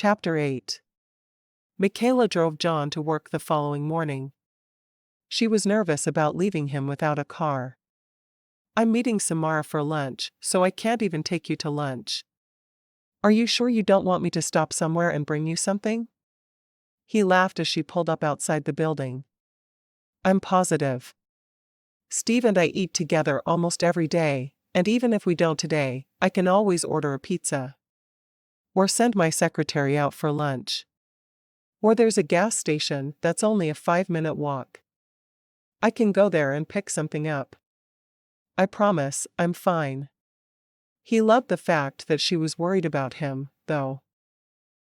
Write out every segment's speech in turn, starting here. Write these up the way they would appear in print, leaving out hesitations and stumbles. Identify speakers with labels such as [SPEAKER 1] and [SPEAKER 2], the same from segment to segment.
[SPEAKER 1] Chapter 8. Michaela drove John to work the following morning. She was nervous about leaving him without a car. "I'm meeting Samara for lunch, so I can't even take you to lunch. Are you sure you don't want me to stop somewhere and bring you something?" He laughed as she pulled up outside the building. "I'm positive. Steve and I eat together almost every day, and even if we don't today, I can always order a pizza. Or send my secretary out for lunch. Or there's a gas station that's only a 5-minute walk. I can go there and pick something up. I promise, I'm fine." He loved the fact that she was worried about him, though.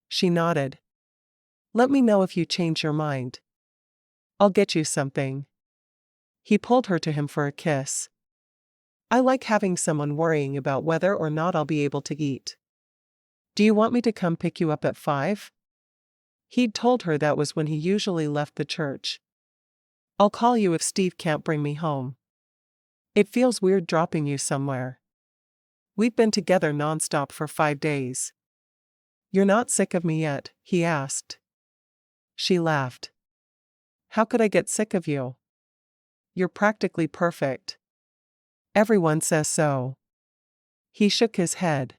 [SPEAKER 1] She nodded. "Let me know if you change your mind. I'll get you something." He pulled her to him for a kiss. "I like having someone worrying about whether or not I'll be able to eat. Do you want me to come pick you up at 5? He'd told her that was when he usually left the church. "I'll call you if Steve can't bring me home. It feels weird dropping you somewhere. We've been together nonstop for 5 days. You're not sick of me yet?" he asked. She laughed. "How could I get sick of you? You're practically perfect. Everyone says so." He shook his head.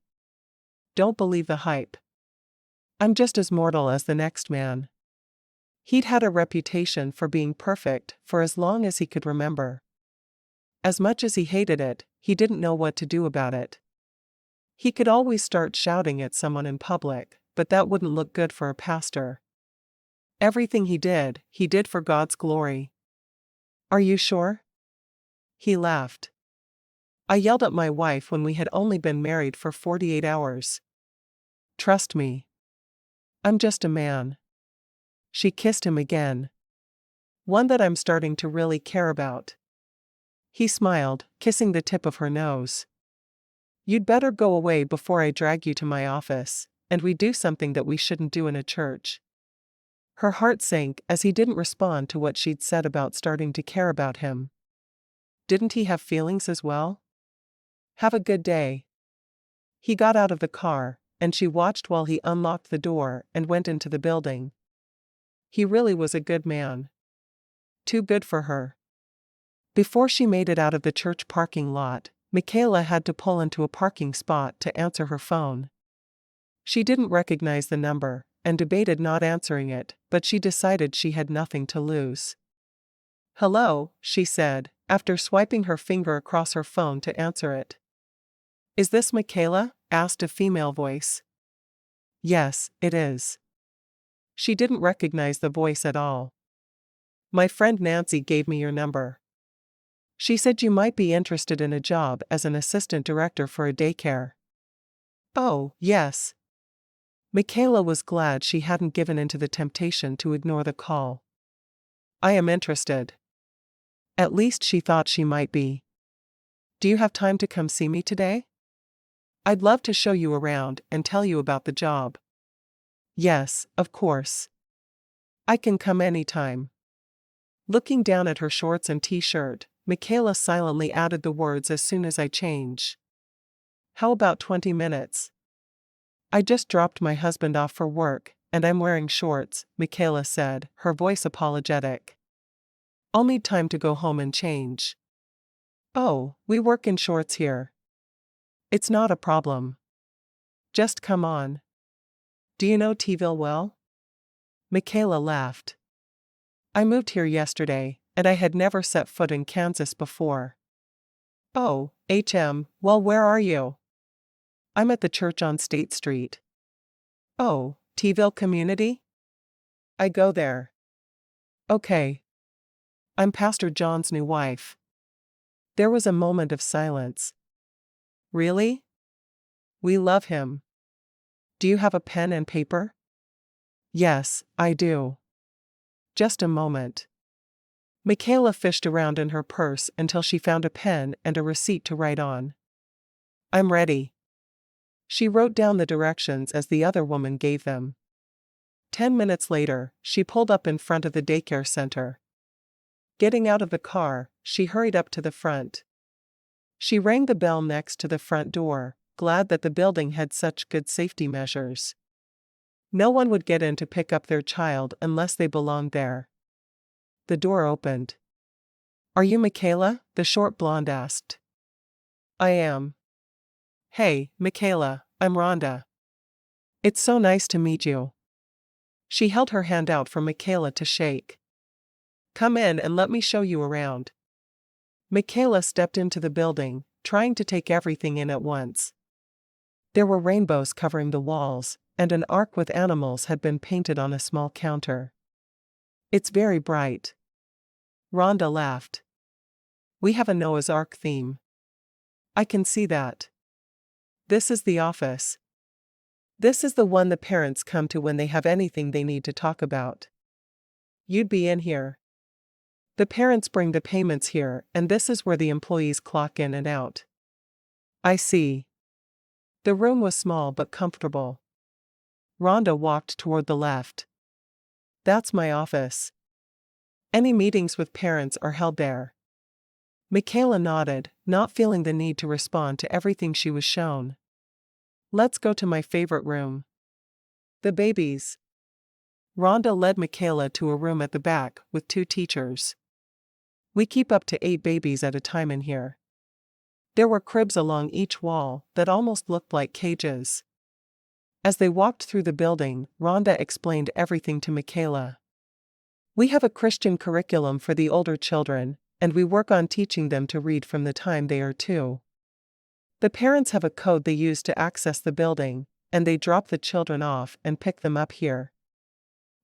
[SPEAKER 1] "Don't believe the hype. I'm just as mortal as the next man." He'd had a reputation for being perfect for as long as he could remember. As much as he hated it, he didn't know what to do about it. He could always start shouting at someone in public, but that wouldn't look good for a pastor. Everything he did for God's glory. "Are you sure?" He laughed. "I yelled at my wife when we had only been married for 48 hours. Trust me. I'm just a man." She kissed him again. "One that I'm starting to really care about." He smiled, kissing the tip of her nose. "You'd better go away before I drag you to my office, and we do something that we shouldn't do in a church." Her heart sank as he didn't respond to what she'd said about starting to care about him. Didn't he have feelings as well? "Have a good day." He got out of the car, and she watched while he unlocked the door and went into the building. He really was a good man. Too good for her. Before she made it out of the church parking lot, Michaela had to pull into a parking spot to answer her phone. She didn't recognize the number, and debated not answering it, but she decided she had nothing to lose. "Hello," she said, after swiping her finger across her phone to answer it. "Is this Michaela?" asked a female voice. "Yes, it is." She didn't recognize the voice at all. "My friend Nancy gave me your number. She said you might be interested in a job as an assistant director for a daycare." "Oh, yes." Michaela was glad she hadn't given in to the temptation to ignore the call. "I am interested." At least she thought she might be. "Do you have time to come see me today? I'd love to show you around and tell you about the job." "Yes, of course. I can come anytime." Looking down at her shorts and t-shirt, Michaela silently added the words, "as soon as I change." "How about 20 minutes? I just dropped my husband off for work, and I'm wearing shorts," Michaela said, her voice apologetic. "I'll need time to go home and change." "Oh, we work in shorts here. It's not a problem. Just come on." "Do you know T-ville well?" Michaela laughed. "I moved here yesterday, and I had never set foot in Kansas before." "Oh, well, where are you?" "I'm at the church on State Street." "Oh, T-ville Community?" "I go there." "Okay. I'm Pastor John's new wife." There was a moment of silence. "Really? We love him. Do you have a pen and paper?" "Yes, I do." "Just a moment." Michaela fished around in her purse until she found a pen and a receipt to write on. "I'm ready." She wrote down the directions as the other woman gave them. 10 minutes later, she pulled up in front of the daycare center. Getting out of the car, she hurried up to the front. She rang the bell next to the front door, glad that the building had such good safety measures. No one would get in to pick up their child unless they belonged there. The door opened. "Are you Michaela?" the short blonde asked. "I am." "Hey, Michaela, I'm Rhonda. It's so nice to meet you." She held her hand out for Michaela to shake. "Come in and let me show you around." Michaela stepped into the building, trying to take everything in at once. There were rainbows covering the walls, and an ark with animals had been painted on a small counter. "It's very bright." Rhonda laughed. "We have a Noah's Ark theme." "I can see that." "This is the office. This is the one the parents come to when they have anything they need to talk about. You'd be in here. The parents bring the payments here, and this is where the employees clock in and out." "I see." The room was small but comfortable. Rhonda walked toward the left. "That's my office. Any meetings with parents are held there." Michaela nodded, not feeling the need to respond to everything she was shown. "Let's go to my favorite room. The babies." Rhonda led Michaela to a room at the back with 2 teachers. "We keep up to 8 babies at a time in here." There were cribs along each wall that almost looked like cages. As they walked through the building, Rhonda explained everything to Michaela. "We have a Christian curriculum for the older children, and we work on teaching them to read from the time they are 2. The parents have a code they use to access the building, and they drop the children off and pick them up here.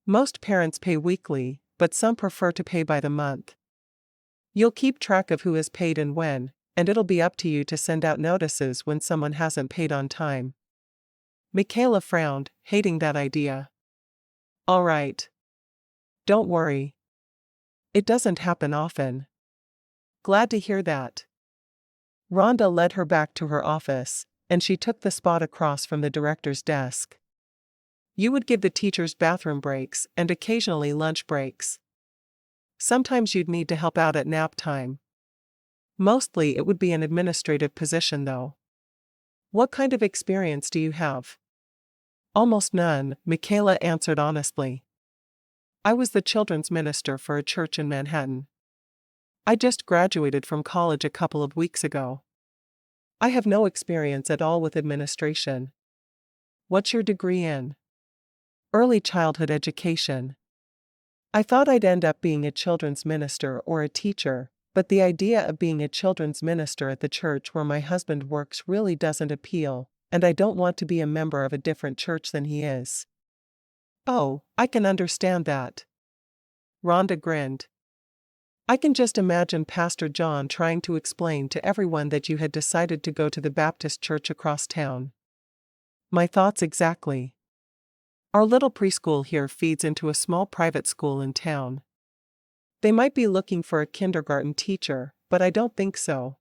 [SPEAKER 1] Most parents pay weekly, but some prefer to pay by the month. You'll keep track of who has paid and when, and it'll be up to you to send out notices when someone hasn't paid on time." Michaela frowned, hating that idea. "All right. Don't worry. It doesn't happen often." "Glad to hear that." Rhonda led her back to her office, and she took the spot across from the director's desk. "You would give the teachers bathroom breaks and occasionally lunch breaks. Sometimes you'd need to help out at nap time. Mostly it would be an administrative position though." "What kind of experience do you have?" "Almost none," Michaela answered honestly. "I was the children's minister for a church in Manhattan. I just graduated from college a couple of weeks ago. I have no experience at all with administration." "What's your degree in?" "Early childhood education." "I thought I'd end up being a children's minister or a teacher, but the idea of being a children's minister at the church where my husband works really doesn't appeal, and I don't want to be a member of a different church than he is." "Oh, I can understand that." Rhonda grinned. "I can just imagine Pastor John trying to explain to everyone that you had decided to go to the Baptist church across town." "My thoughts exactly. Our little preschool here feeds into a small private school in town. They might be looking for a kindergarten teacher, but I don't think so."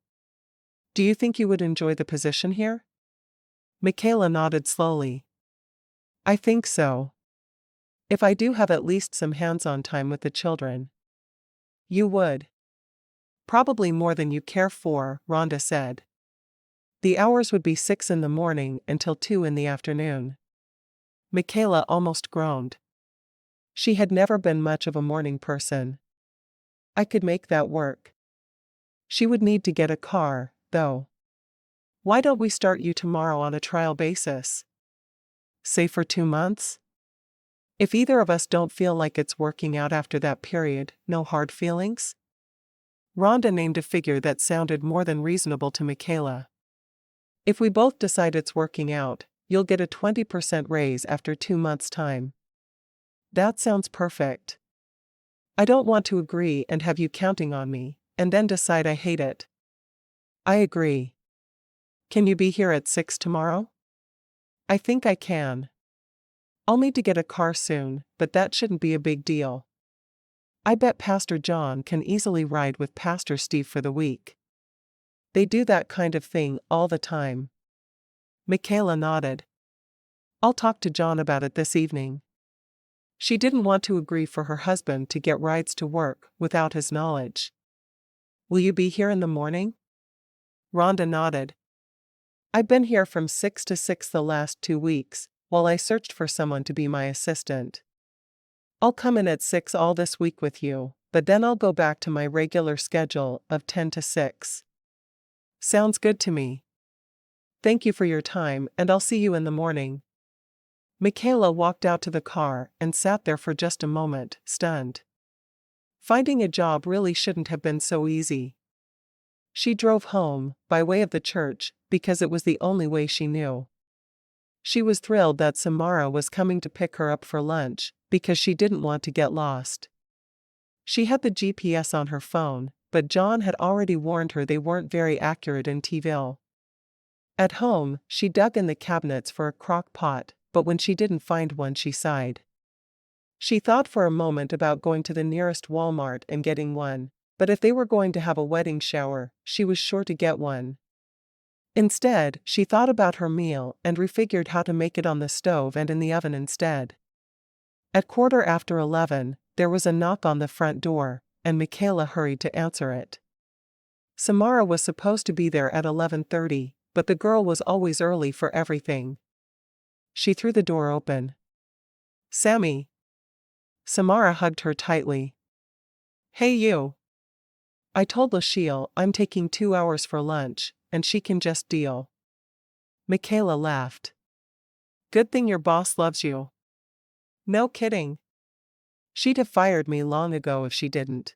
[SPEAKER 1] "Do you think you would enjoy the position here?" Michaela nodded slowly. "I think so. If I do have at least some hands-on time with the children." "You would. Probably more than you care for," Rhonda said. "The hours would be 6 in the morning until 2 in the afternoon." Michaela almost groaned. She had never been much of a morning person. "I could make that work." She would need to get a car, though. "Why don't we start you tomorrow on a trial basis? Say for 2 months? If either of us don't feel like it's working out after that period, no hard feelings?" Rhonda named a figure that sounded more than reasonable to Michaela. "If we both decide it's working out, you'll get a 20% raise after 2 months' time." "That sounds perfect. I don't want to agree and have you counting on me, and then decide I hate it." "I agree. Can you be here at 6 tomorrow?" "I think I can. I'll need to get a car soon, but that shouldn't be a big deal. I bet Pastor John can easily ride with Pastor Steve for the week. They do that kind of thing all the time." Michaela nodded. "I'll talk to John about it this evening." She didn't want to agree for her husband to get rides to work without his knowledge. "Will you be here in the morning?" Rhonda nodded. "I've been here from 6 to 6 the last 2 weeks, while I searched for someone to be my assistant. I'll come in at 6 all this week with you, but then I'll go back to my regular schedule of 10 to 6. Sounds good to me. Thank you for your time, and I'll see you in the morning. Michaela walked out to the car and sat there for just a moment, stunned. Finding a job really shouldn't have been so easy. She drove home, by way of the church, because it was the only way she knew. She was thrilled that Samara was coming to pick her up for lunch, because she didn't want to get lost. She had the GPS on her phone, but John had already warned her they weren't very accurate in T-ville. At home, she dug in the cabinets for a crock pot, but when she didn't find one, she sighed. She thought for a moment about going to the nearest Walmart and getting one, but if they were going to have a wedding shower, she was sure to get one. Instead, she thought about her meal and refigured how to make it on the stove and in the oven instead. At 11:15, there was a knock on the front door, and Michaela hurried to answer it. Samara was supposed to be there at 11:30, but the girl was always early for everything. She threw the door open. "Sammy." Samara hugged her tightly. "Hey you. I told Lachelle I'm taking 2 hours for lunch, and she can just deal." Michaela laughed. "Good thing your boss loves you." "No kidding. She'd have fired me long ago if she didn't."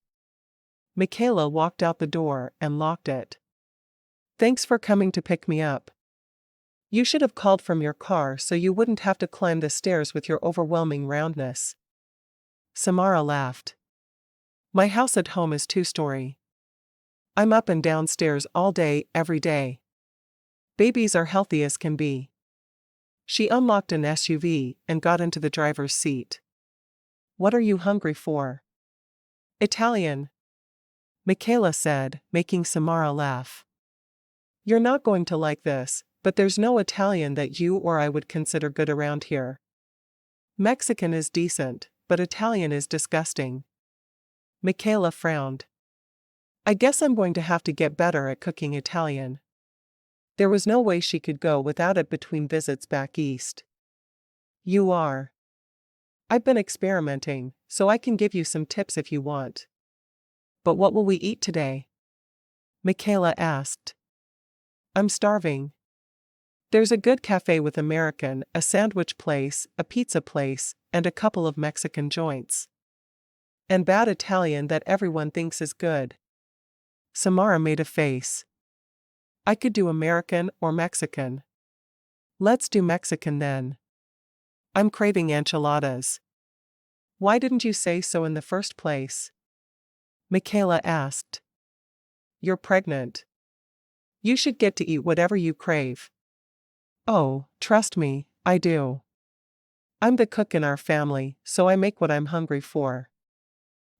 [SPEAKER 1] Michaela walked out the door and locked it. "Thanks for coming to pick me up. You should have called from your car so you wouldn't have to climb the stairs with your overwhelming roundness." Samara laughed. "My house at home is 2-story. I'm up and down stairs all day, every day. Babies are healthy as can be." She unlocked an SUV and got into the driver's seat. "What are you hungry for?" "Italian," Michaela said, making Samara laugh. "You're not going to like this, but there's no Italian that you or I would consider good around here. Mexican is decent, but Italian is disgusting." Michaela frowned. "I guess I'm going to have to get better at cooking Italian." There was no way she could go without it between visits back east. "You are." "I've been experimenting, so I can give you some tips if you want." "But what will we eat today?" Michaela asked. "I'm starving. There's a good cafe with American, a sandwich place, a pizza place, and a couple of Mexican joints. And bad Italian that everyone thinks is good." Samara made a face. "I could do American or Mexican." "Let's do Mexican then. I'm craving enchiladas." "Why didn't you say so in the first place?" Michaela asked. "You're pregnant. You should get to eat whatever you crave." "Oh, trust me, I do. I'm the cook in our family, so I make what I'm hungry for.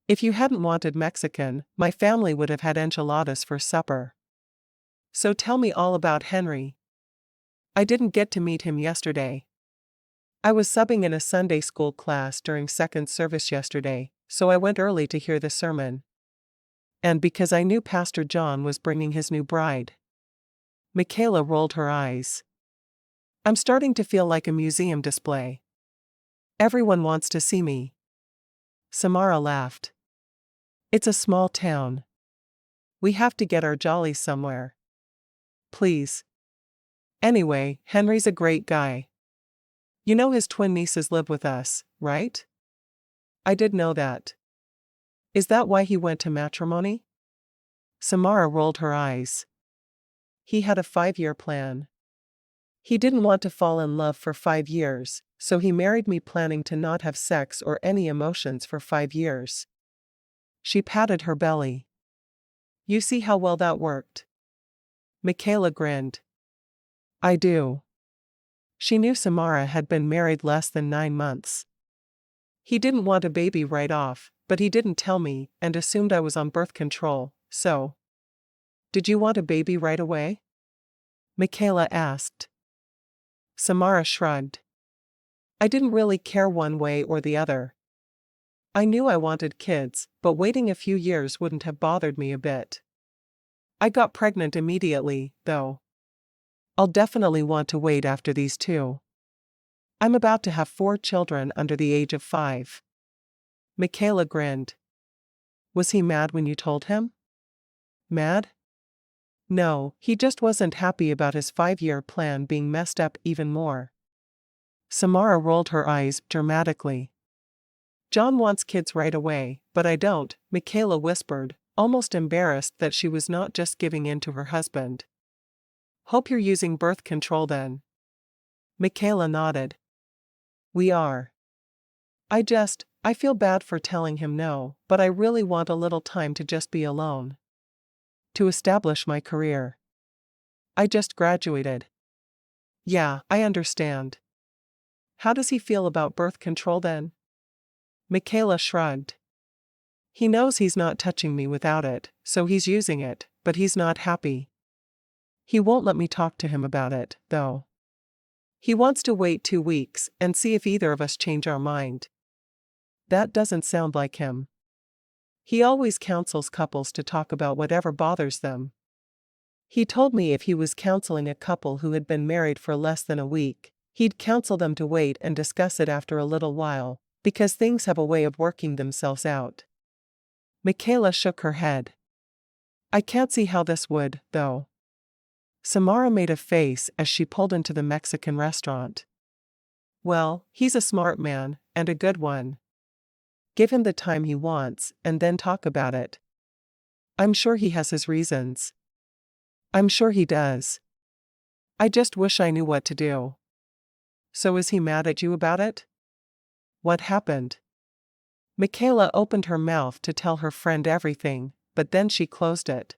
[SPEAKER 1] If you hadn't wanted Mexican, my family would have had enchiladas for supper." "So tell me all about Henry." "I didn't get to meet him yesterday. I was subbing in a Sunday school class during second service yesterday, so I went early to hear the sermon. And because I knew Pastor John was bringing his new bride." Michaela rolled her eyes. "I'm starting to feel like a museum display. Everyone wants to see me." Samara laughed. "It's a small town. We have to get our jollies somewhere." "Please. Anyway, Henry's a great guy. You know his twin nieces live with us, right?" "I did know that." "Is that why he went to matrimony?" Samara rolled her eyes. "He had a 5-year plan. He didn't want to fall in love for 5 years, so he married me planning to not have sex or any emotions for 5 years." She patted her belly. "You see how well that worked?" Michaela grinned. "I do." She knew Samara had been married less than 9 months. "He didn't want a baby right off, but he didn't tell me and assumed I was on birth control, so." "Did you want a baby right away?" Michaela asked. Samara shrugged. "I didn't really care one way or the other. I knew I wanted kids, but waiting a few years wouldn't have bothered me a bit. I got pregnant immediately, though. I'll definitely want to wait after these 2." I'm about to have 4 children under the age of 5. Michaela grinned. Was he mad when you told him? Mad? No, he just wasn't happy about his 5-year plan being messed up even more. Samara rolled her eyes dramatically. John wants kids right away, but I don't, Michaela whispered, almost embarrassed that she was not just giving in to her husband. Hope you're using birth control then. Michaela nodded. We are. I feel bad for telling him no, but I really want a little time to just be alone. To establish my career. I just graduated. Yeah, I understand. How does he feel about birth control then? Michaela shrugged. He knows he's not touching me without it, so he's using it, but he's not happy. He won't let me talk to him about it, though. He wants to wait 2 weeks and see if either of us change our mind. That doesn't sound like him. He always counsels couples to talk about whatever bothers them. He told me if he was counseling a couple who had been married for less than a week, he'd counsel them to wait and discuss it after a little while, because things have a way of working themselves out. Michaela shook her head. I can't see how this would, though. Samara made a face as she pulled into the Mexican restaurant. Well, he's a smart man, and a good one. Give him the time he wants, and then talk about it. I'm sure he has his reasons. I'm sure he does. I just wish I knew what to do. So is he mad at you about it? What happened? Michaela opened her mouth to tell her friend everything, but then she closed it.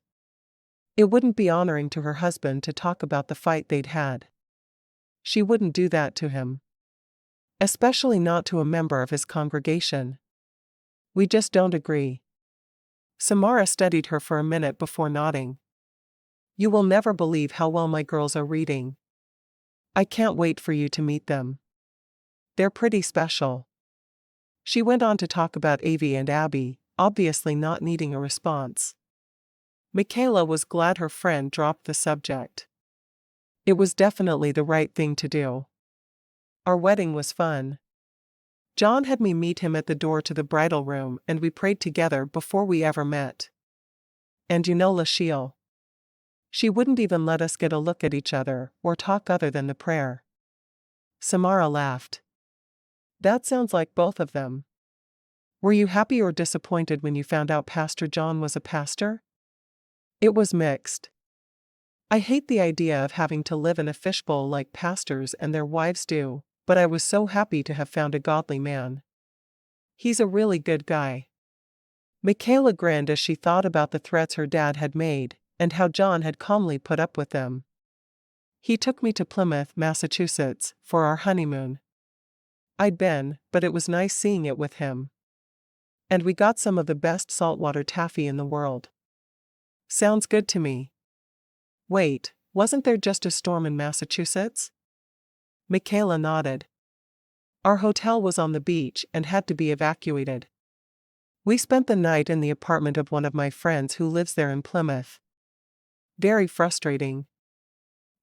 [SPEAKER 1] It wouldn't be honoring to her husband to talk about the fight they'd had. She wouldn't do that to him. Especially not to a member of his congregation. We just don't agree. Samara studied her for a minute before nodding. You will never believe how well my girls are reading. I can't wait for you to meet them. They're pretty special. She went on to talk about Avi and Abby, obviously not needing a response. Michaela was glad her friend dropped the subject. It was definitely the right thing to do. Our wedding was fun. John had me meet him at the door to the bridal room and we prayed together before we ever met. And you know Lachelle. She wouldn't even let us get a look at each other or talk other than the prayer. Samara laughed. That sounds like both of them. Were you happy or disappointed when you found out Pastor John was a pastor? It was mixed. I hate the idea of having to live in a fishbowl like pastors and their wives do, but I was so happy to have found a godly man. He's a really good guy. Michaela grinned as she thought about the threats her dad had made, and how John had calmly put up with them. He took me to Plymouth, Massachusetts, for our honeymoon. I'd been, but it was nice seeing it with him. And we got some of the best saltwater taffy in the world. Sounds good to me. Wait, wasn't there just a storm in Massachusetts? Michaela nodded. Our hotel was on the beach and had to be evacuated. We spent the night in the apartment of one of my friends who lives there in Plymouth. Very frustrating.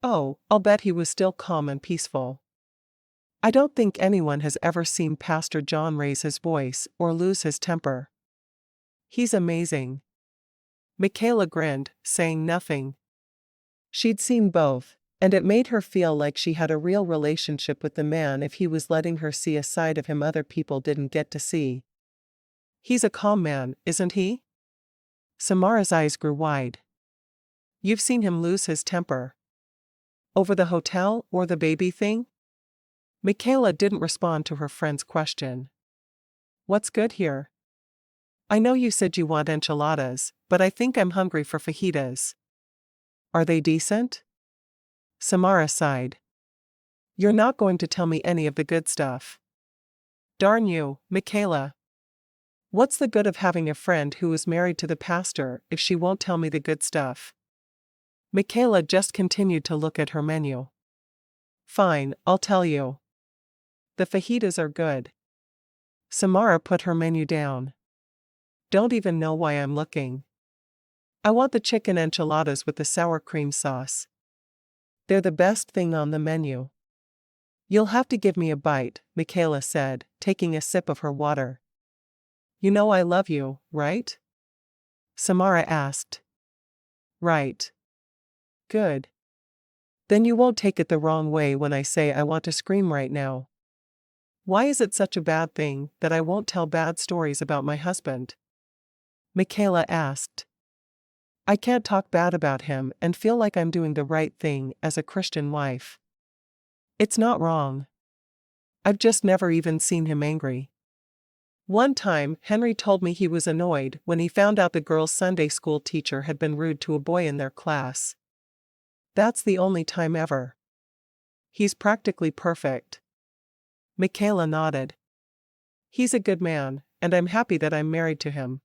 [SPEAKER 1] Oh, I'll bet he was still calm and peaceful. I don't think anyone has ever seen Pastor John raise his voice or lose his temper. He's amazing. Michaela grinned, saying nothing. She'd seen both, and it made her feel like she had a real relationship with the man if he was letting her see a side of him other people didn't get to see. He's a calm man, isn't he? Samara's eyes grew wide. You've seen him lose his temper. Over the hotel or the baby thing? Michaela didn't respond to her friend's question. What's good here? I know you said you want enchiladas, but I think I'm hungry for fajitas. Are they decent? Samara sighed. You're not going to tell me any of the good stuff. Darn you, Michaela. What's the good of having a friend who is married to the pastor if she won't tell me the good stuff? Michaela just continued to look at her menu. Fine, I'll tell you. The fajitas are good. Samara put her menu down. Don't even know why I'm looking. I want the chicken enchiladas with the sour cream sauce. They're the best thing on the menu. You'll have to give me a bite, Michaela said, taking a sip of her water. You know I love you, right? Samara asked. Right. Good. Then you won't take it the wrong way when I say I want to scream right now. Why is it such a bad thing that I won't tell bad stories about my husband? Michaela asked. I can't talk bad about him and feel like I'm doing the right thing as a Christian wife. It's not wrong. I've just never even seen him angry. One time, Henry told me he was annoyed when he found out the girl's Sunday school teacher had been rude to a boy in their class. That's the only time ever. He's practically perfect. Michaela nodded. He's a good man, and I'm happy that I'm married to him.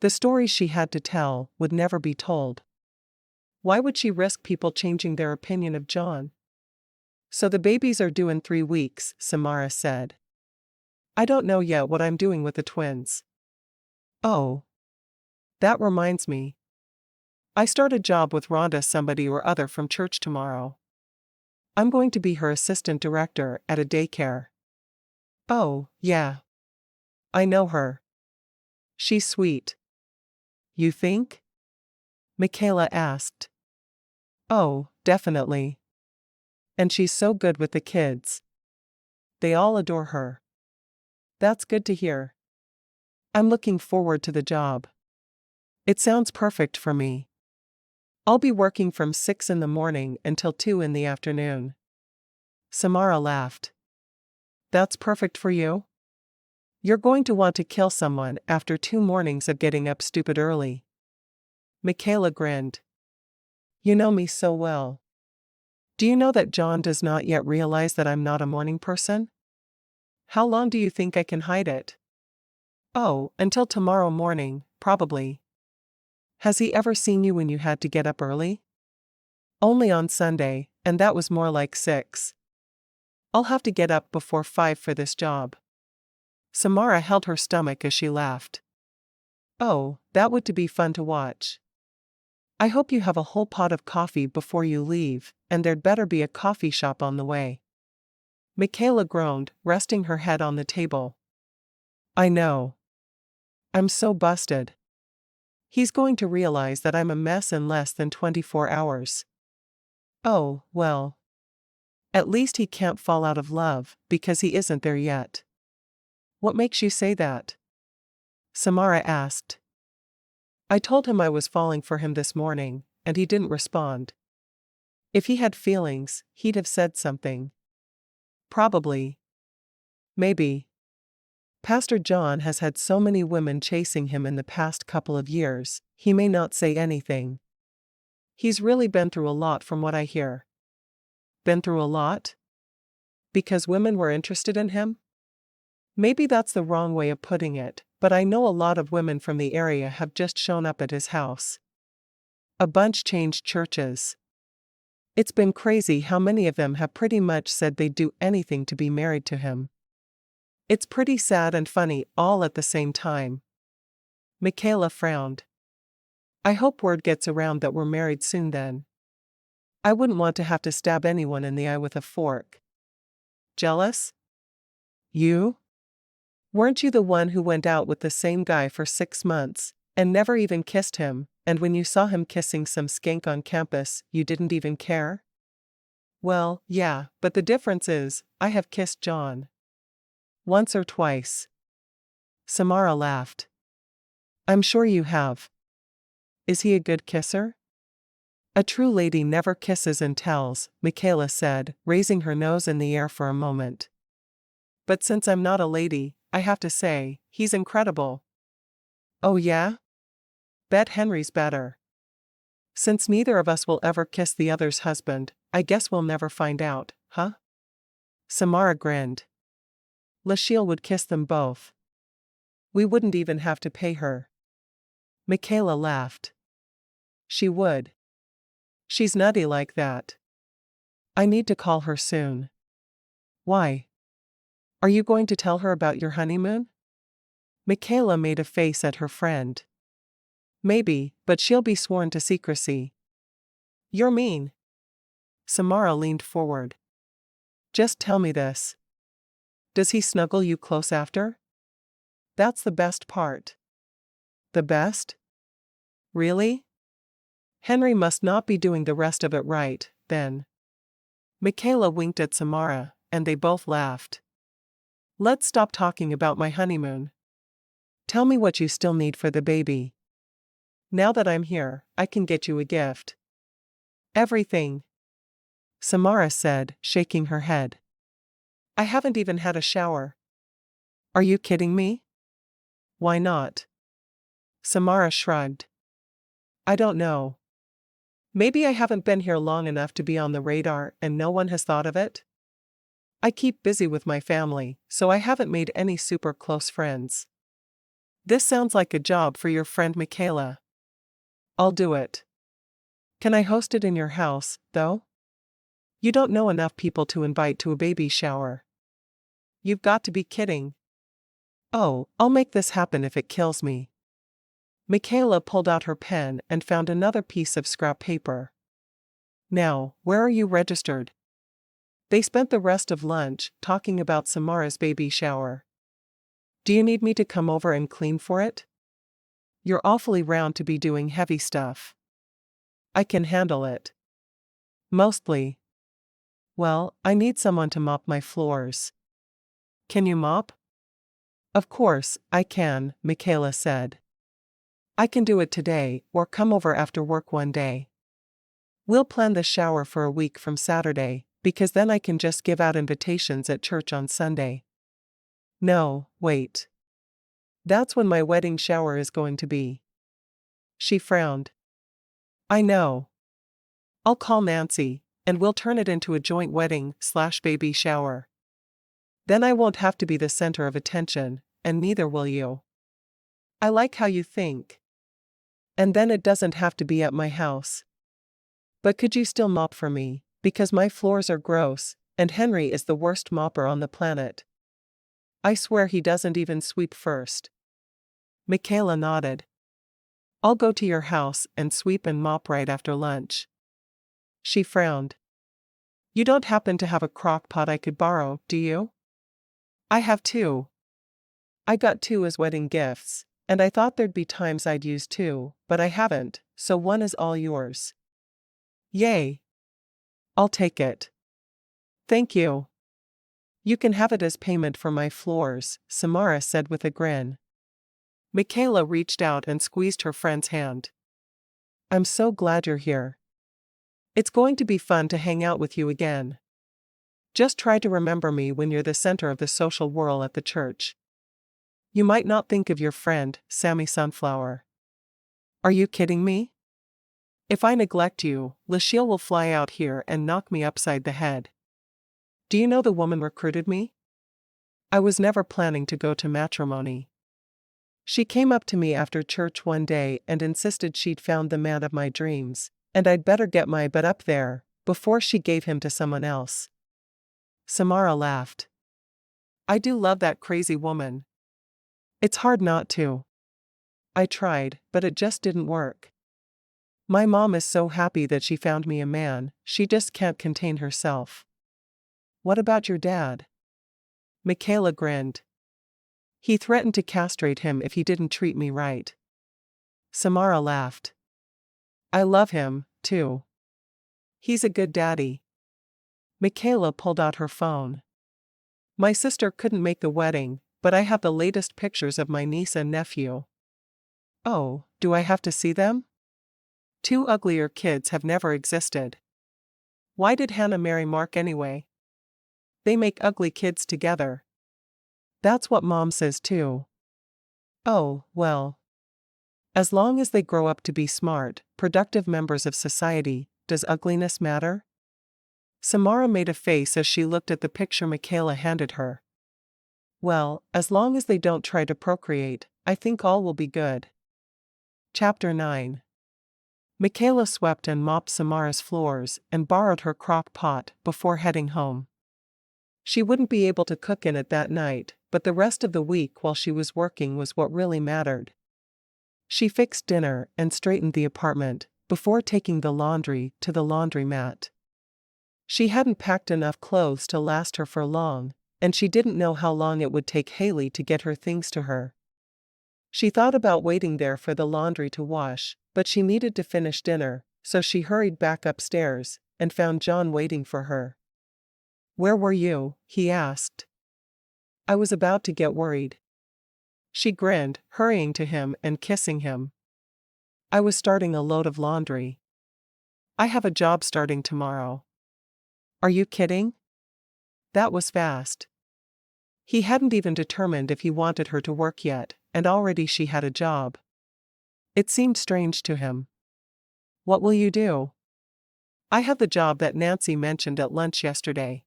[SPEAKER 1] The stories she had to tell would never be told. Why would she risk people changing their opinion of John? So the babies are due in 3 weeks, Samara said. I don't know yet what I'm doing with the twins. Oh. That reminds me. I start a job with Rhonda somebody or other from church tomorrow. I'm going to be her assistant director at a daycare. Oh, yeah. I know her. She's sweet. You think? Michaela asked. Oh, definitely. And she's so good with the kids. They all adore her. That's good to hear. I'm looking forward to the job. It sounds perfect for me. I'll be working from 6 in the morning until 2 in the afternoon. Samara laughed. That's perfect for you? You're going to want to kill someone after 2 mornings of getting up stupid early. Michaela grinned. You know me so well. Do you know that John does not yet realize that I'm not a morning person? How long do you think I can hide it? Oh, until tomorrow morning, probably. Has he ever seen you when you had to get up early? Only on Sunday, and that was more like 6. I'll have to get up before 5 for this job. Samara held her stomach as she laughed. Oh, that would be fun to watch. I hope you have a whole pot of coffee before you leave, and there'd better be a coffee shop on the way. Michaela groaned, resting her head on the table. I know. I'm so busted. He's going to realize that I'm a mess in less than 24 hours. Oh, well. At least he can't fall out of love, because he isn't there yet. What makes you say that? Samara asked. I told him I was falling for him this morning, and he didn't respond. If he had feelings, he'd have said something. Probably. Maybe. Pastor John has had so many women chasing him in the past couple of years, he may not say anything. He's really been through a lot from what I hear. Been through a lot? Because women were interested in him? Maybe that's the wrong way of putting it, but I know a lot of women from the area have just shown up at his house. A bunch changed churches. It's been crazy how many of them have pretty much said they'd do anything to be married to him. It's pretty sad and funny all at the same time. Michaela frowned. I hope word gets around that we're married soon then. I wouldn't want to have to stab anyone in the eye with a fork. Jealous? You? Weren't you the one who went out with the same guy for 6 months, and never even kissed him, and when you saw him kissing some skank on campus, you didn't even care? Well, yeah, but the difference is, I have kissed John. Once or twice. Samara laughed. I'm sure you have. Is he a good kisser? A true lady never kisses and tells, Michaela said, raising her nose in the air for a moment. But since I'm not a lady, I have to say, he's incredible. Oh yeah? Bet Henry's better. Since neither of us will ever kiss the other's husband, I guess we'll never find out, huh? Samara grinned. Lachelle would kiss them both. We wouldn't even have to pay her. Michaela laughed. She would. She's nutty like that. I need to call her soon. Why? Are you going to tell her about your honeymoon? Michaela made a face at her friend. Maybe, but she'll be sworn to secrecy. You're mean. Samara leaned forward. Just tell me this. Does he snuggle you close after? That's the best part. The best? Really? Henry must not be doing the rest of it right, then. Michaela winked at Samara, and they both laughed. Let's stop talking about my honeymoon. Tell me what you still need for the baby. Now that I'm here, I can get you a gift. Everything, Samara said, shaking her head. I haven't even had a shower. Are you kidding me? Why not? Samara shrugged. I don't know. Maybe I haven't been here long enough to be on the radar and no one has thought of it? I keep busy with my family, so I haven't made any super close friends. This sounds like a job for your friend Michaela. I'll do it. Can I host it in your house, though? You don't know enough people to invite to a baby shower. You've got to be kidding. Oh, I'll make this happen if it kills me. Michaela pulled out her pen and found another piece of scrap paper. Now, where are you registered? They spent the rest of lunch talking about Samara's baby shower. Do you need me to come over and clean for it? You're awfully round to be doing heavy stuff. I can handle it. Mostly. Well, I need someone to mop my floors. Can you mop? Of course, I can, Michaela said. I can do it today, or come over after work one day. We'll plan the shower for a week from Saturday, because then I can just give out invitations at church on Sunday. No, wait. That's when my wedding shower is going to be. She frowned. I know. I'll call Nancy, and we'll turn it into a joint wedding/baby shower. Then I won't have to be the center of attention, and neither will you. I like how you think. And then it doesn't have to be at my house. But could you still mop for me, because my floors are gross, and Henry is the worst mopper on the planet. I swear he doesn't even sweep first. Michaela nodded. I'll go to your house and sweep and mop right after lunch. She frowned. You don't happen to have a crock pot I could borrow, do you? I have two. I got two as wedding gifts, and I thought there'd be times I'd use two, but I haven't, so one is all yours. Yay. I'll take it. Thank you. You can have it as payment for my floors, Samara said with a grin. Michaela reached out and squeezed her friend's hand. I'm so glad you're here. It's going to be fun to hang out with you again. Just try to remember me when you're the center of the social whirl at the church. You might not think of your friend, Sammy Sunflower. Are you kidding me? If I neglect you, Lachelle will fly out here and knock me upside the head. Do you know the woman recruited me? I was never planning to go to matrimony. She came up to me after church one day and insisted she'd found the man of my dreams, and I'd better get my butt up there, before she gave him to someone else. Samara laughed. I do love that crazy woman. It's hard not to. I tried, but it just didn't work. My mom is so happy that she found me a man, she just can't contain herself. What about your dad? Michaela grinned. He threatened to castrate him if he didn't treat me right. Samara laughed. I love him, too. He's a good daddy. Michaela pulled out her phone. My sister couldn't make the wedding, but I have the latest pictures of my niece and nephew. Oh, do I have to see them? Two uglier kids have never existed. Why did Hannah marry Mark anyway? They make ugly kids together. That's what Mom says too. Oh, well. As long as they grow up to be smart, productive members of society, does ugliness matter? Samara made a face as she looked at the picture Michaela handed her. Well, as long as they don't try to procreate, I think all will be good. Chapter 9. Michaela swept and mopped Samara's floors and borrowed her crock pot before heading home. She wouldn't be able to cook in it that night, but the rest of the week while she was working was what really mattered. She fixed dinner and straightened the apartment before taking the laundry to the laundromat. She hadn't packed enough clothes to last her for long, and she didn't know how long it would take Haley to get her things to her. She thought about waiting there for the laundry to wash, but she needed to finish dinner, so she hurried back upstairs and found John waiting for her. "Where were you?" he asked. "I was about to get worried." She grinned, hurrying to him and kissing him. "I was starting a load of laundry. I have a job starting tomorrow." "Are you kidding?" That was fast. He hadn't even determined if he wanted her to work yet, and already she had a job. It seemed strange to him. "What will you do?" "I have the job that Nancy mentioned at lunch yesterday.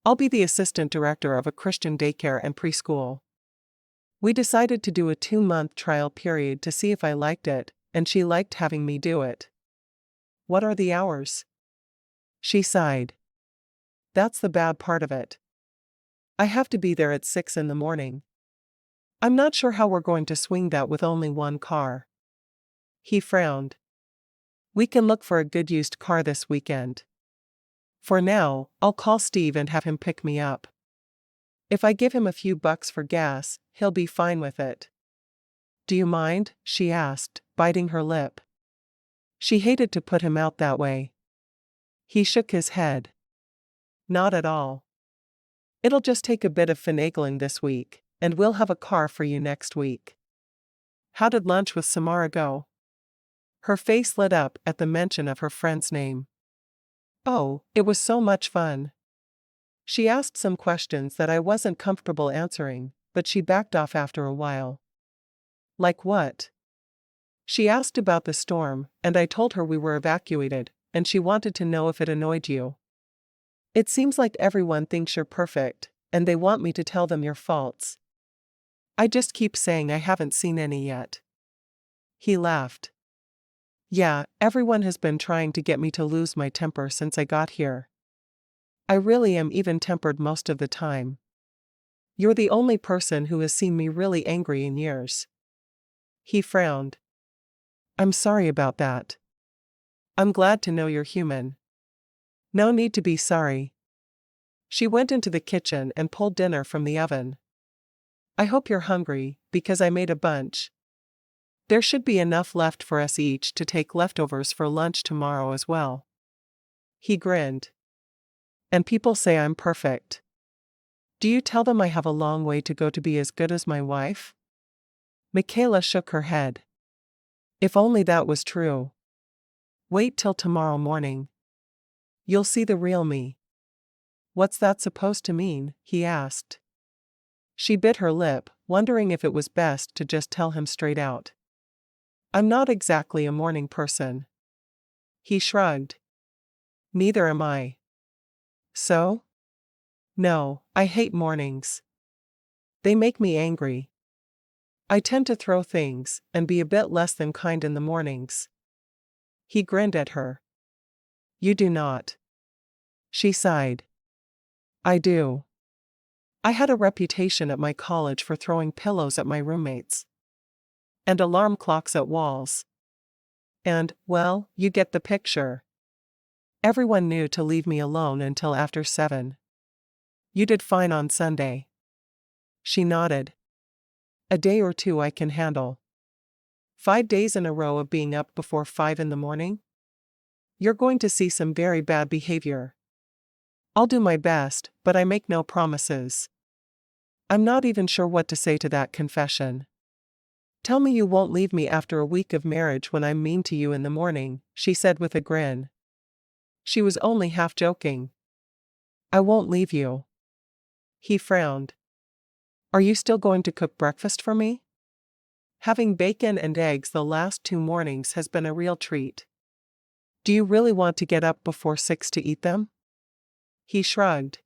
[SPEAKER 1] I'll be the assistant director of a Christian daycare and preschool. We decided to do a 2-month trial period to see if I liked it, and she liked having me do it." "What are the hours?" She sighed. "That's the bad part of it. I have to be there at 6 in the morning. I'm not sure how we're going to swing that with only one car." He frowned. "We can look for a good used car this weekend. For now, I'll call Steve and have him pick me up. If I give him a few bucks for gas, he'll be fine with it." "Do you mind?" she asked, biting her lip. She hated to put him out that way. He shook his head. "Not at all. It'll just take a bit of finagling this week, and we'll have a car for you next week." "How did lunch with Samara go?" Her face lit up at the mention of her friend's name. "Oh, it was so much fun. She asked some questions that I wasn't comfortable answering, but she backed off after a while." "Like what?" "She asked about the storm, and I told her we were evacuated, and she wanted to know if it annoyed you. It seems like everyone thinks you're perfect, and they want me to tell them your faults. I just keep saying I haven't seen any yet." He laughed. "Yeah, everyone has been trying to get me to lose my temper since I got here. I really am even-tempered most of the time. You're the only person who has seen me really angry in years." He frowned. "I'm sorry about that. I'm glad to know you're human." "No need to be sorry." She went into the kitchen and pulled dinner from the oven. "I hope you're hungry, because I made a bunch. There should be enough left for us each to take leftovers for lunch tomorrow as well." He grinned. "And people say I'm perfect. Do you tell them I have a long way to go to be as good as my wife?" Michaela shook her head. "If only that was true. Wait till tomorrow morning. You'll see the real me." "What's that supposed to mean?" he asked. She bit her lip, wondering if it was best to just tell him straight out. "I'm not exactly a morning person." He shrugged. "Neither am I." "So?" "No, I hate mornings. They make me angry. I tend to throw things and be a bit less than kind in the mornings." He grinned at her. "You do not." She sighed. "I do. I had a reputation at my college for throwing pillows at my roommates. And alarm clocks at walls. And, well, you get the picture. Everyone knew to leave me alone until after 7. You did fine on Sunday." She nodded. "A day or two I can handle. 5 days in a row of being up before 5 in the morning? You're going to see some very bad behavior." "I'll do my best, but I make no promises." I'm not even sure what to say to that confession. "Tell me you won't leave me after a week of marriage when I'm mean to you in the morning," she said with a grin. She was only half joking. "I won't leave you." He frowned. "Are you still going to cook breakfast for me?" "Having bacon and eggs the last 2 mornings has been a real treat." "Do you really want to get up before 6 to eat them?" He shrugged.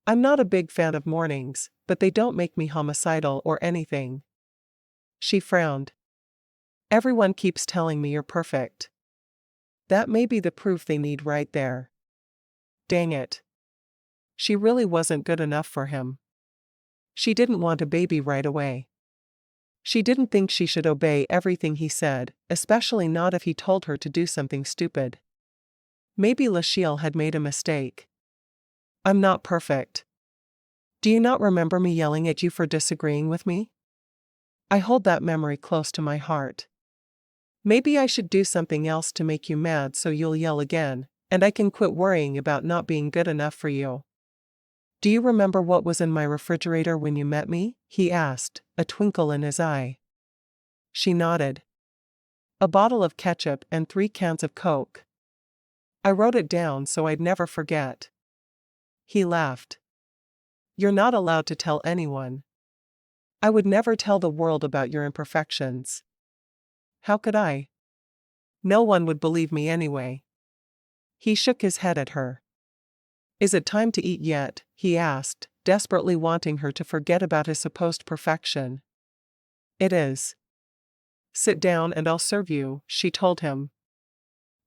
[SPEAKER 1] "I'm not a big fan of mornings, but they don't make me homicidal or anything." She frowned. "Everyone keeps telling me you're perfect. That may be the proof they need right there." Dang it. She really wasn't good enough for him. She didn't want a baby right away. She didn't think she should obey everything he said, especially not if he told her to do something stupid. Maybe Lashiel had made a mistake. I'm not perfect. Do you not remember me yelling at you for disagreeing with me? I hold that memory close to my heart. Maybe I should do something else to make you mad so you'll yell again, and I can quit worrying about not being good enough for you. Do you remember what was in my refrigerator when you met me? He asked, a twinkle in his eye. She nodded. A bottle of ketchup and 3 cans of Coke. I wrote it down so I'd never forget. He laughed. You're not allowed to tell anyone. I would never tell the world about your imperfections. How could I? No one would believe me anyway. He shook his head at her. Is it time to eat yet? He asked, desperately wanting her to forget about his supposed perfection. It is. Sit down and I'll serve you, she told him.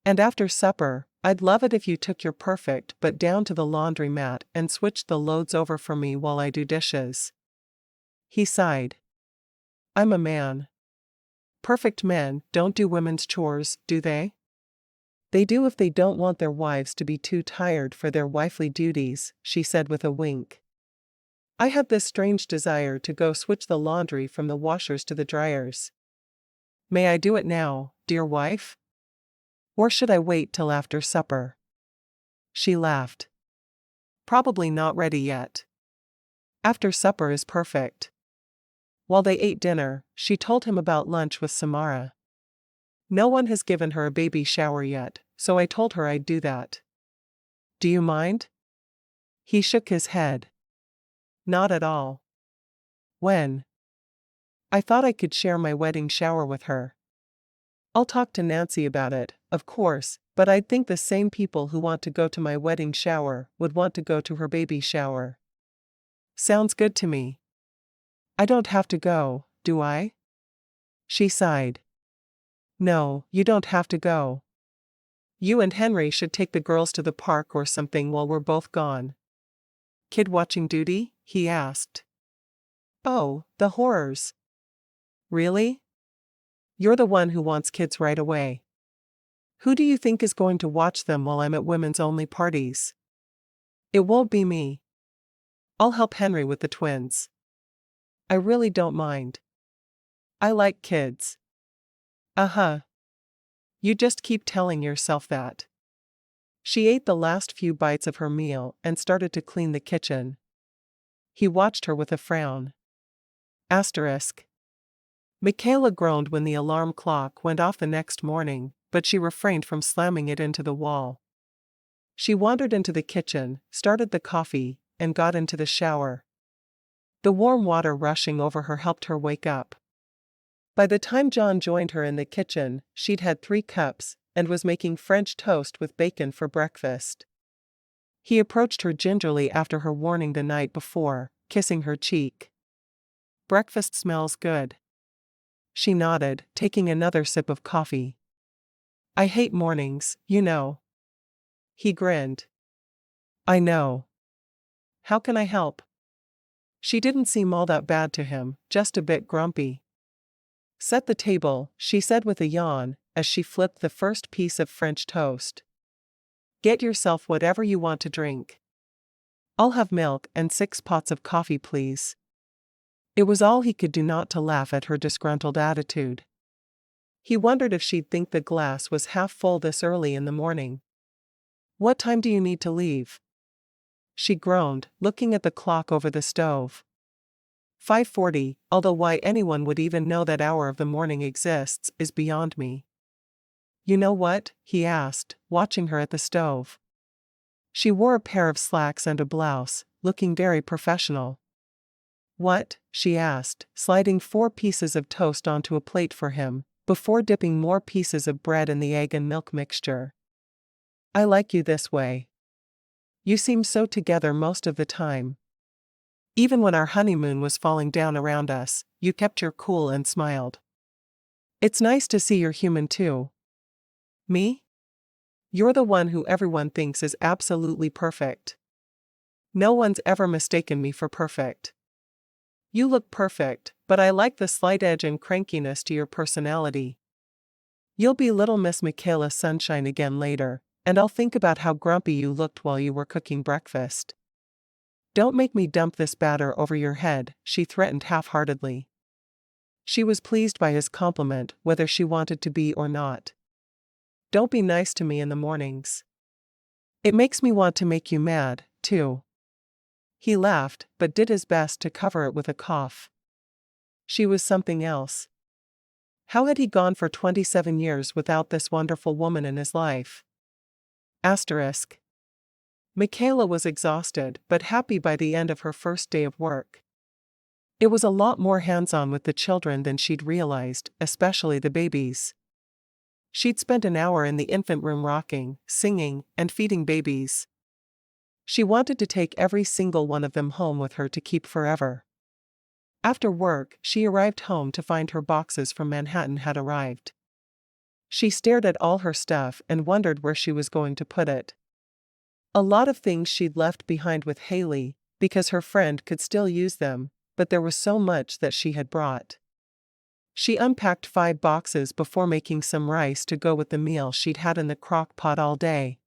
[SPEAKER 1] And after supper, I'd love it if you took your perfect butt down to the laundromat and switched the loads over for me while I do dishes. He sighed. I'm a man. Perfect men don't do women's chores, do they? They do if they don't want their wives to be too tired for their wifely duties, she said with a wink. I have this strange desire to go switch the laundry from the washers to the dryers. May I do it now, dear wife? Or should I wait till after supper? She laughed. Probably not ready yet. After supper is perfect. While they ate dinner, she told him about lunch with Samara. No one has given her a baby shower yet, so I told her I'd do that. Do you mind? He shook his head. Not at all. When? I thought I could share my wedding shower with her. I'll talk to Nancy about it, of course, but I'd think the same people who want to go to my wedding shower would want to go to her baby shower. Sounds good to me. I don't have to go, do I? She sighed. No, you don't have to go. You and Henry should take the girls to the park or something while we're both gone. Kid watching duty? He asked. Oh, the horrors. Really? You're the one who wants kids right away. Who do you think is going to watch them while I'm at women's only parties? It won't be me. I'll help Henry with the twins. I really don't mind. I like kids. Uh-huh. You just keep telling yourself that. She ate the last few bites of her meal and started to clean the kitchen. He watched her with a frown. Asterisk. Michaela groaned when the alarm clock went off the next morning, but she refrained from slamming it into the wall. She wandered into the kitchen, started the coffee, and got into the shower. The warm water rushing over her helped her wake up. By the time John joined her in the kitchen, she'd had 3 cups and was making French toast with bacon for breakfast. He approached her gingerly after her warning the night before, kissing her cheek. Breakfast smells good. She nodded, taking another sip of coffee. I hate mornings, you know. He grinned. I know. How can I help? She didn't seem all that bad to him, just a bit grumpy. Set the table, she said with a yawn, as she flipped the first piece of French toast. Get yourself whatever you want to drink. I'll have milk and 6 pots of coffee, please. It was all he could do not to laugh at her disgruntled attitude. He wondered if she'd think the glass was half full this early in the morning. What time do you need to leave? She groaned, looking at the clock over the stove. 5:40, although why anyone would even know that hour of the morning exists is beyond me. You know what? He asked, watching her at the stove. She wore a pair of slacks and a blouse, looking very professional. What? She asked, sliding 4 pieces of toast onto a plate for him, before dipping more pieces of bread in the egg and milk mixture. I like you this way. You seem so together most of the time. Even when our honeymoon was falling down around us, you kept your cool and smiled. It's nice to see you're human too. Me? You're the one who everyone thinks is absolutely perfect. No one's ever mistaken me for perfect. You look perfect, but I like the slight edge and crankiness to your personality. You'll be Little Miss Michaela Sunshine again later, And I'll think about how grumpy you looked while you were cooking breakfast. Don't make me dump this batter over your head, she threatened half-heartedly. She was pleased by his compliment, whether she wanted to be or not. Don't be nice to me in the mornings. It makes me want to make you mad, too. He laughed, but did his best to cover it with a cough. She was something else. How had he gone for 27 years without this wonderful woman in his life? Asterisk. Michaela was exhausted but happy by the end of her first day of work. It was a lot more hands-on with the children than she'd realized, especially the babies. She'd spent an hour in the infant room rocking, singing, and feeding babies. She wanted to take every single one of them home with her to keep forever. After work, she arrived home to find her boxes from Manhattan had arrived. She stared at all her stuff and wondered where she was going to put it. A lot of things she'd left behind with Haley, because her friend could still use them, but there was so much that she had brought. She unpacked 5 boxes before making some rice to go with the meal she'd had in the crock pot all day.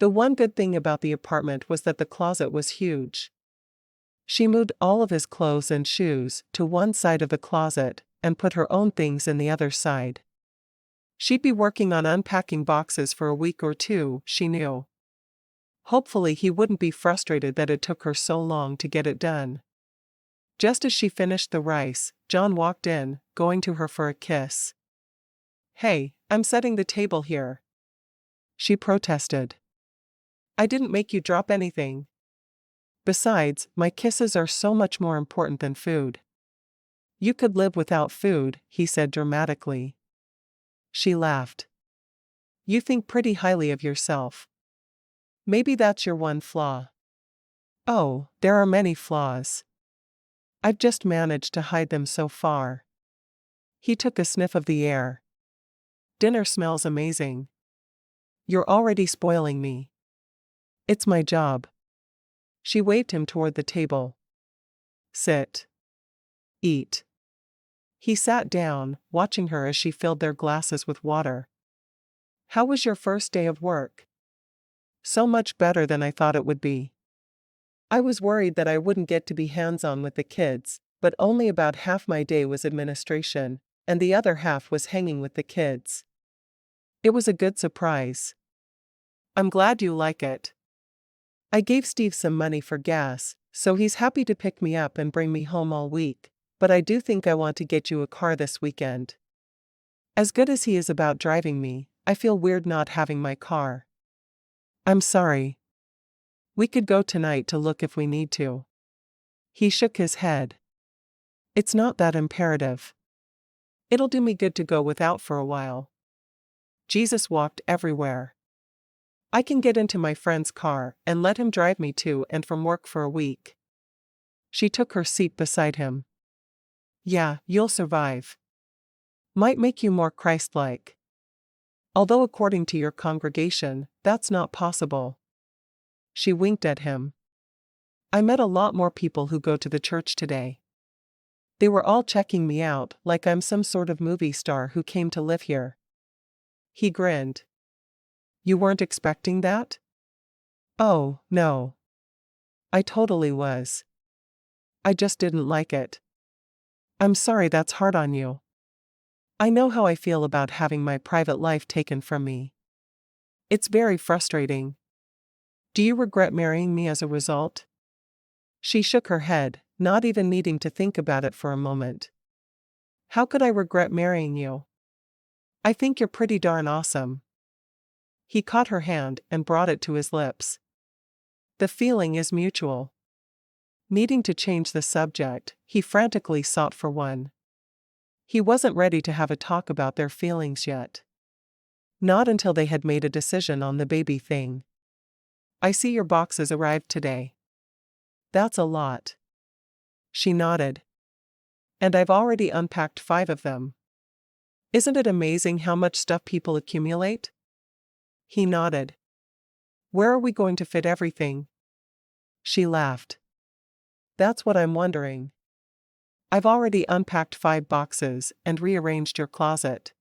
[SPEAKER 1] The one good thing about the apartment was that the closet was huge. She moved all of his clothes and shoes to one side of the closet and put her own things in the other side. She'd be working on unpacking boxes for a week or 2, she knew. Hopefully he wouldn't be frustrated that it took her so long to get it done. Just as she finished the rice, John walked in, going to her for a kiss. "Hey, I'm setting the table here," she protested. "I didn't make you drop anything. Besides, my kisses are so much more important than food." "You could live without food," he said dramatically. She laughed. "You think pretty highly of yourself. Maybe that's your one flaw." "Oh, there are many flaws. I've just managed to hide them so far." He took a sniff of the air. "Dinner smells amazing. You're already spoiling me." "It's my job." She waved him toward the table. "Sit. Eat." He sat down, watching her as she filled their glasses with water. "How was your first day of work?" "So much better than I thought it would be. I was worried that I wouldn't get to be hands-on with the kids, but only about half my day was administration, and the other half was hanging with the kids. It was a good surprise." "I'm glad you like it. I gave Steve some money for gas, so he's happy to pick me up and bring me home all week, but I do think I want to get you a car this weekend. As good as he is about driving me, I feel weird not having my car." "I'm sorry. We could go tonight to look if we need to." He shook his head. "It's not that imperative. It'll do me good to go without for a while. Jesus walked everywhere. I can get into my friend's car and let him drive me to and from work for a week." She took her seat beside him. "Yeah, you'll survive. Might make you more Christ-like. Although according to your congregation, that's not possible." She winked at him. "I met a lot more people who go to the church today. They were all checking me out like I'm some sort of movie star who came to live here." He grinned. "You weren't expecting that?" "Oh, no. I totally was. I just didn't like it. I'm sorry that's hard on you. I know how I feel about having my private life taken from me. It's very frustrating. Do you regret marrying me as a result?" She shook her head, not even needing to think about it for a moment. "How could I regret marrying you? I think you're pretty darn awesome." He caught her hand and brought it to his lips. "The feeling is mutual." Needing to change the subject, he frantically sought for one. He wasn't ready to have a talk about their feelings yet. Not until they had made a decision on the baby thing. "I see your boxes arrived today. That's a lot." She nodded. "And I've already unpacked 5 of them. Isn't it amazing how much stuff people accumulate?" He nodded. "Where are we going to fit everything?" She laughed. "That's what I'm wondering. I've already unpacked 5 boxes and rearranged your closet.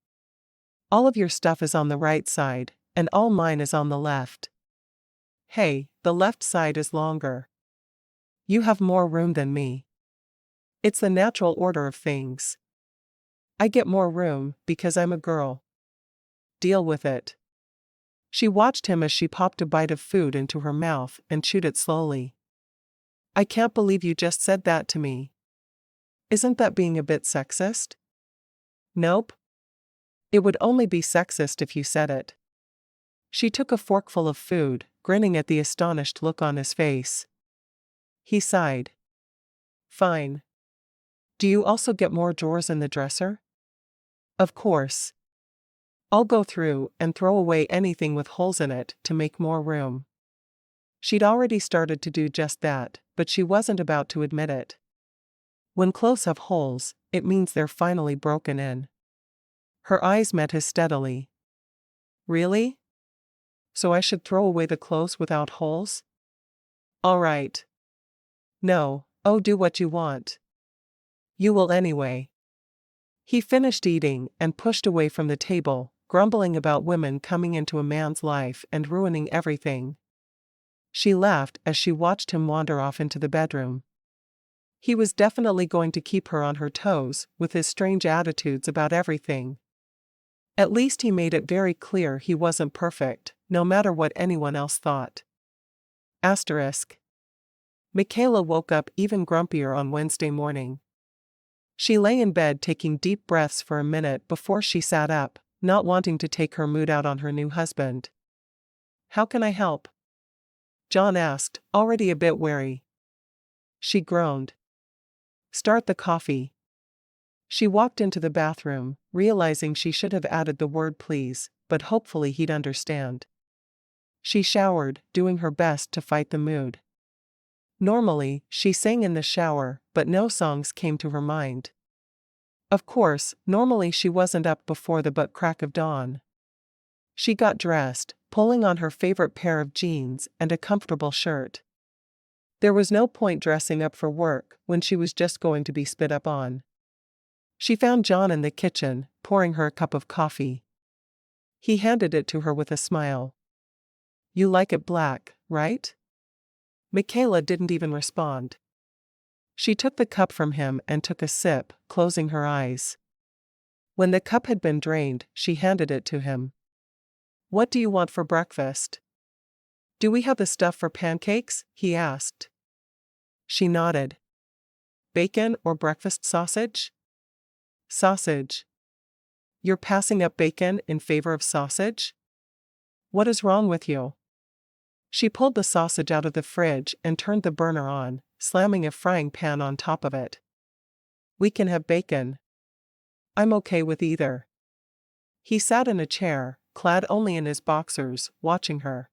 [SPEAKER 1] All of your stuff is on the right side, and all mine is on the left. Hey, the left side is longer. You have more room than me. It's the natural order of things. I get more room because I'm a girl. Deal with it. She watched him as she popped a bite of food into her mouth and chewed it slowly. I can't believe you just said that to me. Isn't that being a bit sexist? Nope. It would only be sexist if you said it. She took a forkful of food, grinning at the astonished look on his face. He sighed. Fine. Do you also get more drawers in the dresser? Of course. I'll go through and throw away anything with holes in it to make more room. She'd already started to do just that, but she wasn't about to admit it. When clothes have holes, it means they're finally broken in. Her eyes met his steadily. Really? So I should throw away the clothes without holes? All right. No, oh, do what you want. You will anyway. He finished eating and pushed away from the table, grumbling about women coming into a man's life and ruining everything. She laughed as she watched him wander off into the bedroom. He was definitely going to keep her on her toes with his strange attitudes about everything. At least he made it very clear he wasn't perfect, no matter what anyone else thought. Asterisk. Michaela woke up even grumpier on Wednesday morning. She lay in bed taking deep breaths for a minute before she sat up, not wanting to take her mood out on her new husband. How can I help? John asked, already a bit wary. She groaned. Start the coffee. She walked into the bathroom, realizing she should have added the word please, but hopefully he'd understand. She showered, doing her best to fight the mood. Normally, she sang in the shower, but no songs came to her mind. Of course, normally she wasn't up before the butt crack of dawn. She got dressed, pulling on her favorite pair of jeans and a comfortable shirt. There was no point dressing up for work when she was just going to be spit up on. She found John in the kitchen, pouring her a cup of coffee. He handed it to her with a smile. You like it black, right? Michaela didn't even respond. She took the cup from him and took a sip, closing her eyes. When the cup had been drained, she handed it to him. What do you want for breakfast? Do we have the stuff for pancakes? He asked. She nodded. Bacon or breakfast sausage? Sausage. You're passing up bacon in favor of sausage? What is wrong with you? She pulled the sausage out of the fridge and turned the burner on, slamming a frying pan on top of it. We can have bacon. I'm okay with either. He sat in a chair, clad only in his boxers, watching her.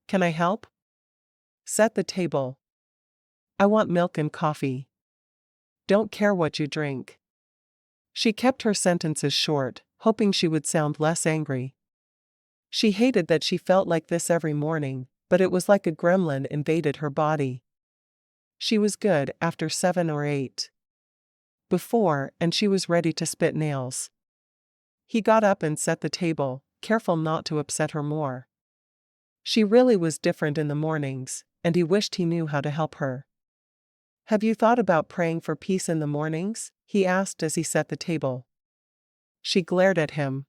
[SPEAKER 1] Can I help? Set the table. I want milk and coffee. Don't care what you drink. She kept her sentences short, hoping she would sound less angry. She hated that she felt like this every morning, but it was like a gremlin invaded her body. She was good after 7 or 8. Before, and she was ready to spit nails. He got up and set the table, careful not to upset her more. She really was different in the mornings, and he wished he knew how to help her. Have you thought about praying for peace in the mornings? He asked as he set the table. She glared at him.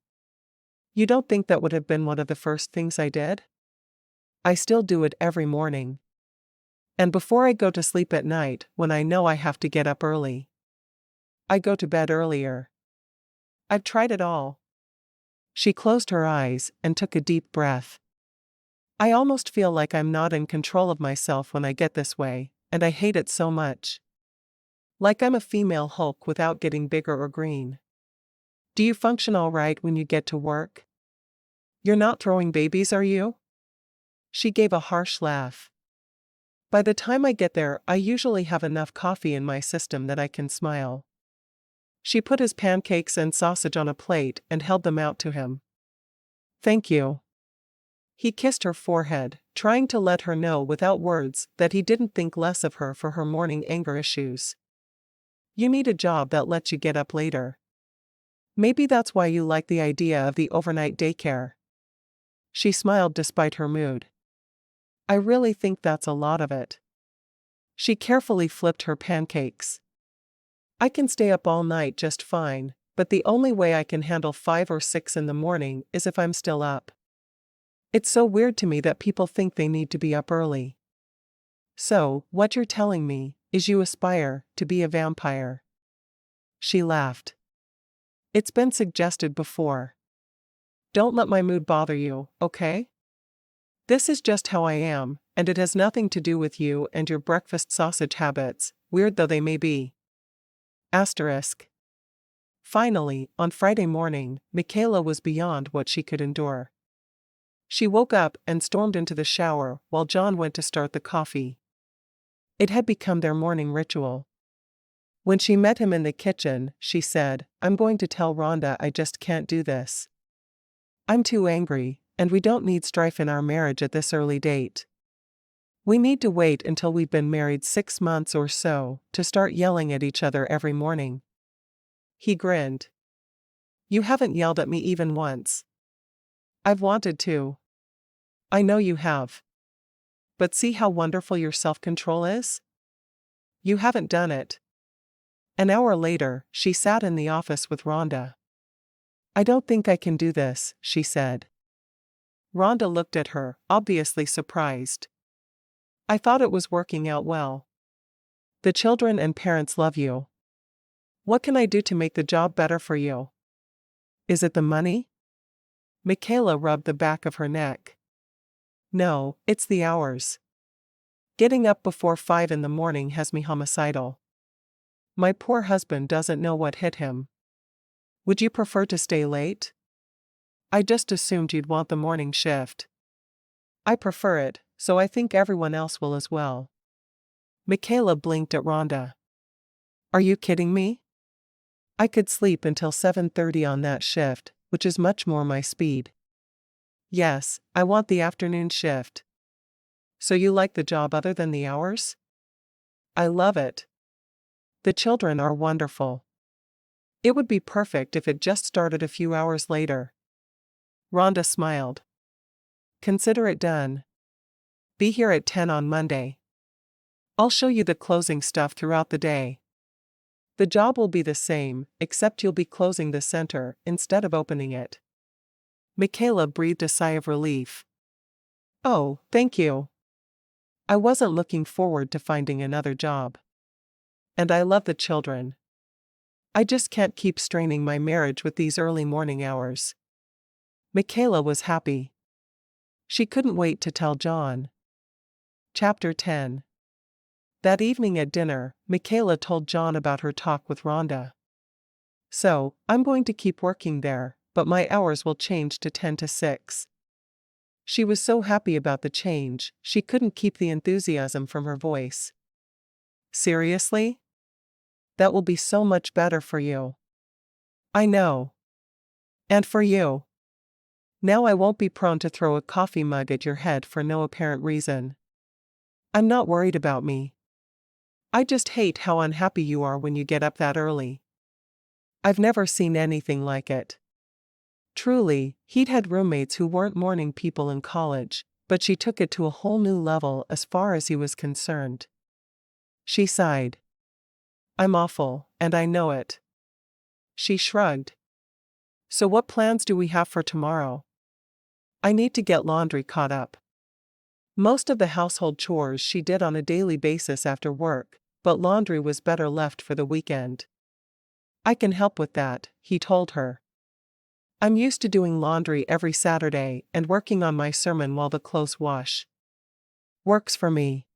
[SPEAKER 1] You don't think that would have been one of the first things I did? I still do it every morning. And before I go to sleep at night, when I know I have to get up early. I go to bed earlier. I've tried it all. She closed her eyes and took a deep breath. I almost feel like I'm not in control of myself when I get this way, and I hate it so much. Like I'm a female Hulk without getting bigger or green. Do you function all right when you get to work? You're not throwing babies, are you? She gave a harsh laugh. By the time I get there, I usually have enough coffee in my system that I can smile. She put his pancakes and sausage on a plate and held them out to him. Thank you. He kissed her forehead, trying to let her know without words that he didn't think less of her for her morning anger issues. You need a job that lets you get up later. Maybe that's why you like the idea of the overnight daycare. She smiled despite her mood. I really think that's a lot of it. She carefully flipped her pancakes. I can stay up all night just fine, but the only way I can handle 5 or 6 in the morning is if I'm still up. It's so weird to me that people think they need to be up early. So, what you're telling me is you aspire to be a vampire. She laughed. It's been suggested before. Don't let my mood bother you, okay? This is just how I am, and it has nothing to do with you and your breakfast sausage habits, weird though they may be. Asterisk. Finally, on Friday morning, Michaela was beyond what she could endure. She woke up and stormed into the shower while John went to start the coffee. It had become their morning ritual. When she met him in the kitchen, she said, "I'm going to tell Rhonda I just can't do this. I'm too angry, and we don't need strife in our marriage at this early date. We need to wait until we've been married 6 months or so to start yelling at each other every morning." He grinned. "You haven't yelled at me even once." "I've wanted to." "I know you have. But see how wonderful your self-control is? You haven't done it." An hour later, she sat in the office with Rhonda. "I don't think I can do this," she said. Rhonda looked at her, obviously surprised. "I thought it was working out well. The children and parents love you. What can I do to make the job better for you?" "Is it the money?" Michaela rubbed the back of her neck. "No, it's the hours. Getting up before 5 in the morning has me homicidal. My poor husband doesn't know what hit him. Would you prefer to stay late?" "I just assumed you'd want the morning shift." "I prefer it, so I think everyone else will as well." Michaela blinked at Rhonda. "Are you kidding me? I could sleep until 7:30 on that shift, which is much more my speed." "Yes, I want the afternoon shift." "So you like the job other than the hours?" "I love it. The children are wonderful. It would be perfect if it just started a few hours later." Rhonda smiled. "Consider it done. Be here at 10 on Monday. I'll show you the closing stuff throughout the day. The job will be the same, except you'll be closing the center instead of opening it." Michaela breathed a sigh of relief. "Oh, thank you. I wasn't looking forward to finding another job. And I love the children. I just can't keep straining my marriage with these early morning hours." Michaela was happy. She couldn't wait to tell John. Chapter 10. That evening at dinner, Michaela told John about her talk with Rhonda. "So, I'm going to keep working there, but my hours will change to 10 to 6. She was so happy about the change, she couldn't keep the enthusiasm from her voice. "Seriously? That will be so much better for you." "I know. And for you. Now I won't be prone to throw a coffee mug at your head for no apparent reason." "I'm not worried about me. I just hate how unhappy you are when you get up that early. I've never seen anything like it." Truly, he'd had roommates who weren't morning people in college, but she took it to a whole new level as far as he was concerned. She sighed. "I'm awful, and I know it." She shrugged. "So what plans do we have for tomorrow?" "I need to get laundry caught up." Most of the household chores she did on a daily basis after work, but laundry was better left for the weekend. "I can help with that," he told her. "I'm used to doing laundry every Saturday and working on my sermon while the clothes wash. Works for me.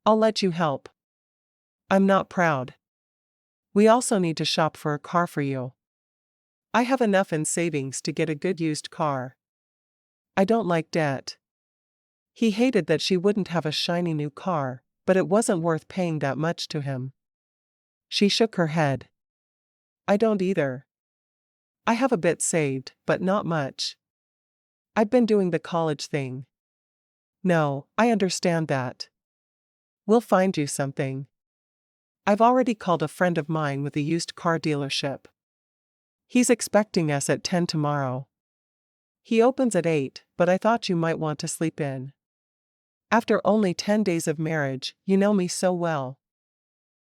[SPEAKER 1] I'll let you help." "I'm not proud. We also need to shop for a car for you. I have enough in savings to get a good used car. I don't like debt." He hated that she wouldn't have a shiny new car, but it wasn't worth paying that much to him. She shook her head. "I don't either. I have a bit saved, but not much. I've been doing the college thing." "No, I understand that. We'll find you something. I've already called a friend of mine with a used car dealership. He's expecting us at 10 tomorrow. He opens at 8, but I thought you might want to sleep in. After only 10 days of marriage, you know me so well.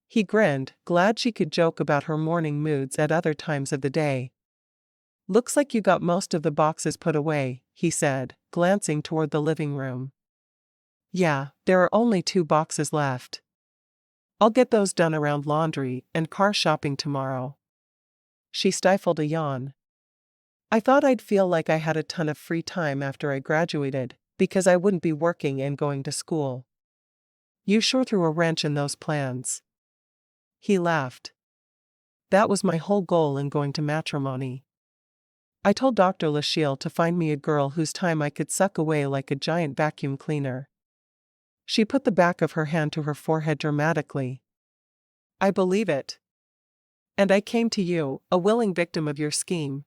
[SPEAKER 1] He grinned, glad she could joke about her morning moods at other times of the day. Looks like you got most of the boxes put away, he said, glancing toward the living room. Yeah, there are only 2 boxes left. I'll get those done around laundry and car shopping tomorrow. She stifled a yawn. I thought I'd feel like I had a ton of free time after I graduated, because I wouldn't be working and going to school. You sure threw a wrench in those plans. He laughed. That was my whole goal in going to matrimony. I told Dr. Lachille to find me a girl whose time I could suck away like a giant vacuum cleaner. She put the back of her hand to her forehead dramatically. I believe it. And I came to you, a willing victim of your scheme.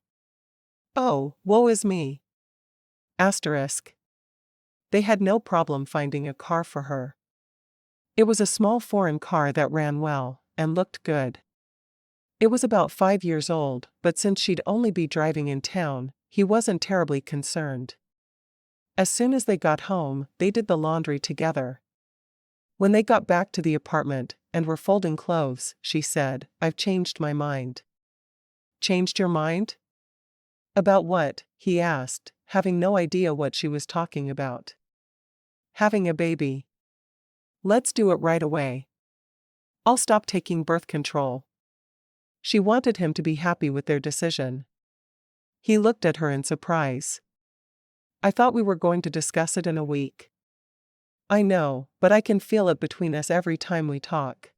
[SPEAKER 1] Oh, woe is me. Asterisk. They had no problem finding a car for her. It was a small foreign car that ran well and looked good. It was about 5 years old, but since she'd only be driving in town, he wasn't terribly concerned. As soon as they got home, they did the laundry together. When they got back to the apartment and were folding clothes, she said, I've changed my mind. Changed your mind? About what? He asked, having no idea what she was talking about. Having a baby. Let's do it right away. I'll stop taking birth control. She wanted him to be happy with their decision. He looked at her in surprise. I thought we were going to discuss it in a week. I know, but I can feel it between us every time we talk.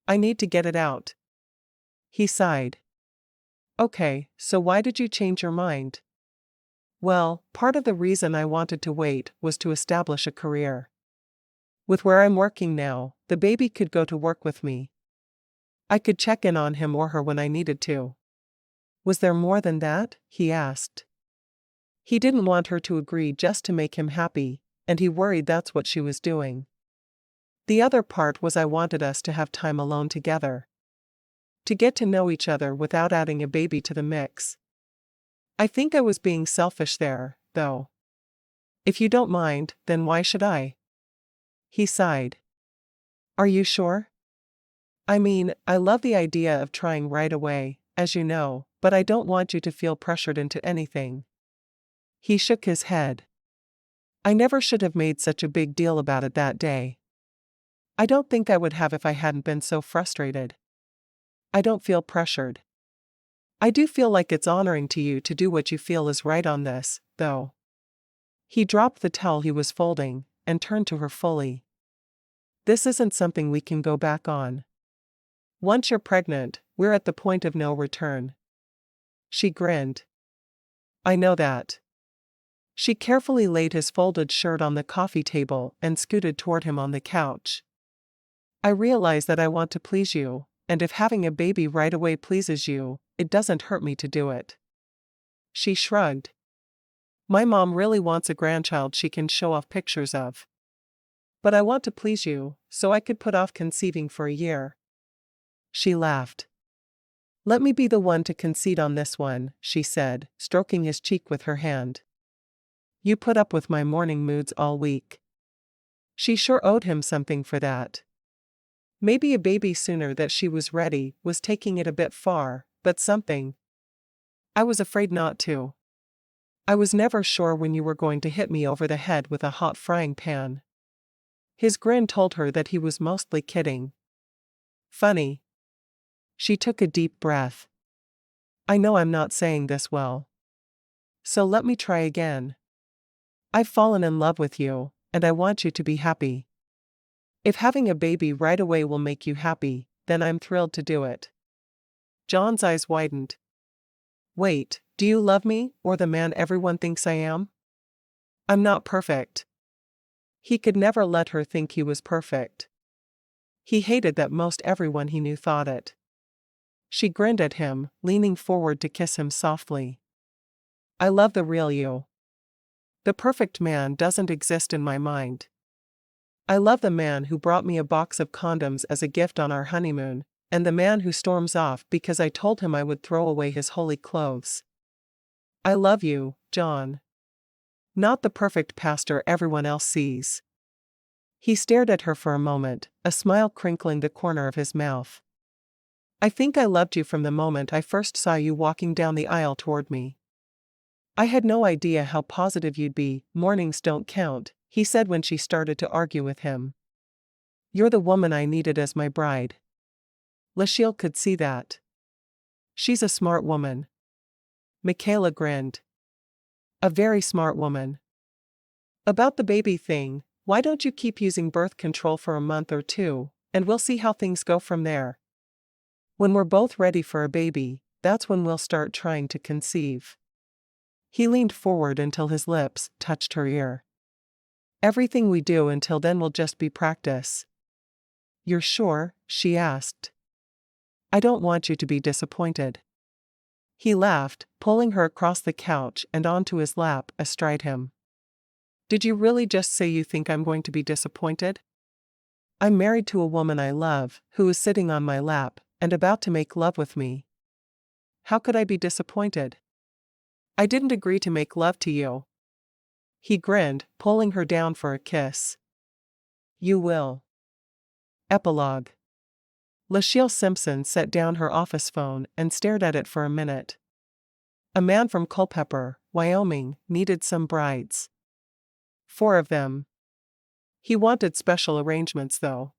[SPEAKER 1] I need to get it out. He sighed. Okay, so why did you change your mind? Well, part of the reason I wanted to wait was to establish a career. With where I'm working now, the baby could go to work with me. I could check in on him or her when I needed to. Was there more than that? He asked. He didn't want her to agree just to make him happy, and he worried that's what she was doing. The other part was I wanted us to have time alone together. To get to know each other without adding a baby to the mix. I think I was being selfish there, though. If you don't mind, then why should I? He sighed. Are you sure? I mean, I love the idea of trying right away, as you know, but I don't want you to feel pressured into anything. He shook his head. I never should have made such a big deal about it that day. I don't think I would have if I hadn't been so frustrated. I don't feel pressured. I do feel like it's honoring to you to do what you feel is right on this, though. He dropped the towel he was folding and turned to her fully. This isn't something we can go back on. Once you're pregnant, we're at the point of no return. She grinned. I know that. She carefully laid his folded shirt on the coffee table and scooted toward him on the couch. I realize that I want to please you, and if having a baby right away pleases you, it doesn't hurt me to do it. She shrugged. My mom really wants a grandchild she can show off pictures of. But I want to please you, so I could put off conceiving for a year. She laughed. Let me be the one to concede on this one, she said, stroking his cheek with her hand. You put up with my morning moods all week. She sure owed him something for that. Maybe a baby sooner that she was ready was taking it a bit far, but something. I was afraid not to. I was never sure when you were going to hit me over the head with a hot frying pan. His grin told her that he was mostly kidding. Funny. She took a deep breath. I know I'm not saying this well. So let me try again. I've fallen in love with you, and I want you to be happy. If having a baby right away will make you happy, then I'm thrilled to do it. John's eyes widened. Wait, do you love me, or the man everyone thinks I am? I'm not perfect. He could never let her think he was perfect. He hated that most everyone he knew thought it. She grinned at him, leaning forward to kiss him softly. I love the real you. The perfect man doesn't exist in my mind. I love the man who brought me a box of condoms as a gift on our honeymoon, and the man who storms off because I told him I would throw away his holy clothes. I love you, John. Not the perfect pastor everyone else sees. He stared at her for a moment, a smile crinkling the corner of his mouth. I think I loved you from the moment I first saw you walking down the aisle toward me. I had no idea how positive you'd be. Mornings don't count, he said when she started to argue with him. You're the woman I needed as my bride. Lashiel could see that. She's a smart woman. Michaela grinned. A very smart woman. About the baby thing, why don't you keep using birth control for a month or two, and we'll see how things go from there. When we're both ready for a baby, that's when we'll start trying to conceive. He leaned forward until his lips touched her ear. Everything we do until then will just be practice. You're sure? She asked. I don't want you to be disappointed. He laughed, pulling her across the couch and onto his lap astride him. Did you really just say you think I'm going to be disappointed? I'm married to a woman I love, who is sitting on my lap, and about to make love with me. How could I be disappointed? I didn't agree to make love to you. He grinned, pulling her down for a kiss. You will. Epilogue. Lashiel Simpson set down her office phone and stared at it for a minute. A man from Culpeper, Wyoming, needed some brides. 4 of them. He wanted special arrangements though.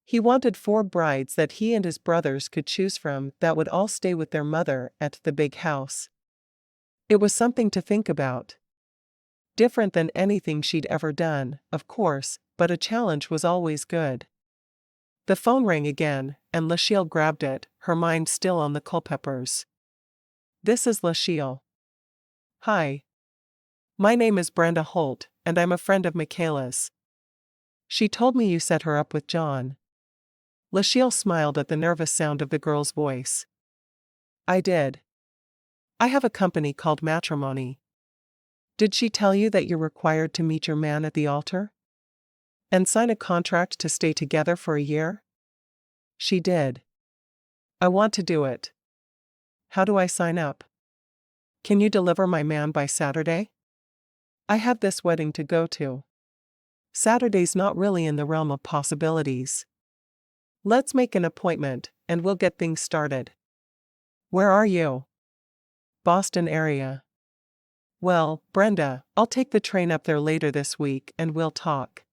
[SPEAKER 1] He wanted 4 brides that he and his brothers could choose from that would all stay with their mother at the big house. It was something to think about. Different than anything she'd ever done, of course, but a challenge was always good. The phone rang again, and Lashiel grabbed it, her mind still on the Culpepers. This is Lashiel. Hi. My name is Brenda Holt, and I'm a friend of Michaela's. She told me you set her up with John. Lashiel smiled at the nervous sound of the girl's voice. I did. I have a company called Matrimony. Did she tell you that you're required to meet your man at the altar? And sign a contract to stay together for a year? She did. I want to do it. How do I sign up? Can you deliver my man by Saturday? I have this wedding to go to. Saturday's not really in the realm of possibilities. Let's make an appointment, and we'll get things started. Where are you? Boston area. Well, Brenda, I'll take the train up there later this week and we'll talk.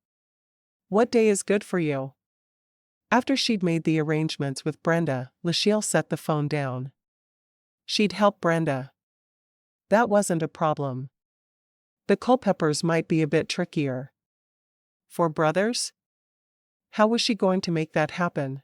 [SPEAKER 1] What day is good for you? After she'd made the arrangements with Brenda, Lashiel set the phone down. She'd help Brenda. That wasn't a problem. The Culpepers might be a bit trickier. 4 brothers? How was she going to make that happen?